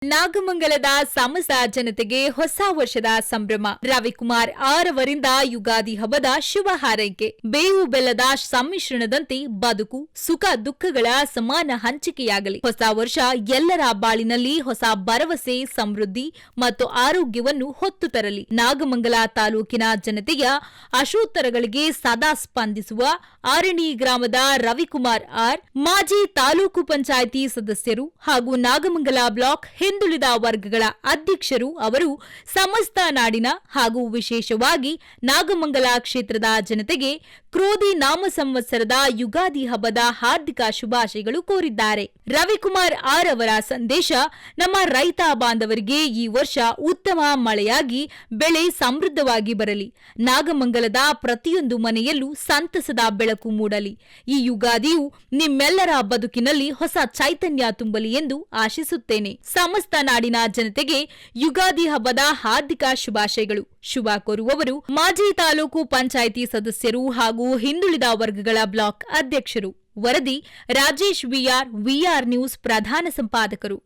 ನಾಗಮಂಗಲದ ಸಮಸ್ತ ಜನತೆಗೆ ಹೊಸ ವರ್ಷದ ಸಂಭ್ರಮ. ರವಿಕುಮಾರ್ ಆರ್ ಅವರಿಂದ ಯುಗಾದಿ ಹಬ್ಬದ ಶುಭ ಹಾರೈಕೆ. ಬೇವು ಬೆಲ್ಲದ ಸಮ್ಮಿಶ್ರಣದಂತೆ ಬದುಕು, ಸುಖ ದುಃಖಗಳ ಸಮಾನ ಹಂಚಿಕೆಯಾಗಲಿ. ಹೊಸ ವರ್ಷ ಎಲ್ಲರ ಬಾಳಿನಲ್ಲಿ ಹೊಸ ಭರವಸೆ, ಸಮೃದ್ಧಿ ಮತ್ತು ಆರೋಗ್ಯವನ್ನು ಹೊತ್ತು ತರಲಿ. ನಾಗಮಂಗಲ ತಾಲೂಕಿನ ಜನತೆಯ ಆಶೋತ್ತರಗಳಿಗೆ ಸದಾ ಸ್ಪಂದಿಸುವ ಆರಣಿ ಗ್ರಾಮದ ರವಿಕುಮಾರ್ ಆರ್, ಮಾಜಿ ತಾಲೂಕು ಪಂಚಾಯಿತಿ ಸದಸ್ಯರು ಹಾಗೂ ನಾಗಮಂಗಲ ಬ್ಲಾಕ್ ಹಿಂದುಳಿದ ವರ್ಗಗಳ ಅಧ್ಯಕ್ಷರು ಅವರು ಸಮಸ್ತ ನಾಡಿನ ಹಾಗೂ ವಿಶೇಷವಾಗಿ ನಾಗಮಂಗಲ ಕ್ಷೇತ್ರದ ಜನತೆಗೆ ಕ್ರೋಧಿ ನಾಮ ಸಂವತ್ಸರದ ಯುಗಾದಿ ಹಬ್ಬದ ಹಾರ್ದಿಕ ಶುಭಾಶಯಗಳು ಕೋರಿದ್ದಾರೆ. ರವಿಕುಮಾರ್ ಆರ್ ಅವರ ಸಂದೇಶ: ನಮ್ಮ ರೈತ ಬಾಂಧವರಿಗೆ ಈ ವರ್ಷ ಉತ್ತಮ ಮಳೆಯಾಗಿ ಬೆಳೆ ಸಮೃದ್ಧವಾಗಿ ಬರಲಿ. ನಾಗಮಂಗಲದ ಪ್ರತಿಯೊಂದು ಮನೆಯಲ್ಲೂ ಸಂತಸದ ಬೆಳಕು ಮೂಡಲಿ. ಈ ಯುಗಾದಿಯು ನಿಮ್ಮೆಲ್ಲರ ಬದುಕಿನಲ್ಲಿ ಹೊಸ ಚೈತನ್ಯ ತುಂಬಲಿ ಎಂದು ಆಶಿಸುತ್ತೇನೆ. ಸಮಸ್ತ ನಾಡಿನ ಜನತೆಗೆ ಯುಗಾದಿ ಹಬ್ಬದ ಹಾರ್ದಿಕ ಶುಭಾಶಯಗಳು. ಶುಭ ಕೋರುವವರು ಮಾಜಿ ತಾಲೂಕು ಪಂಚಾಯಿತಿ ಸದಸ್ಯರು ಹಾಗೂ ಹಿಂದುಳಿದ ವರ್ಗಗಳ ಬ್ಲಾಕ್ ಅಧ್ಯಕ್ಷರು. ವರದಿ: ರಾಜೇಶ್ ವಿಆರ್, ವಿಆರ್ ನ್ಯೂಸ್ ಪ್ರಧಾನ ಸಂಪಾದಕರು.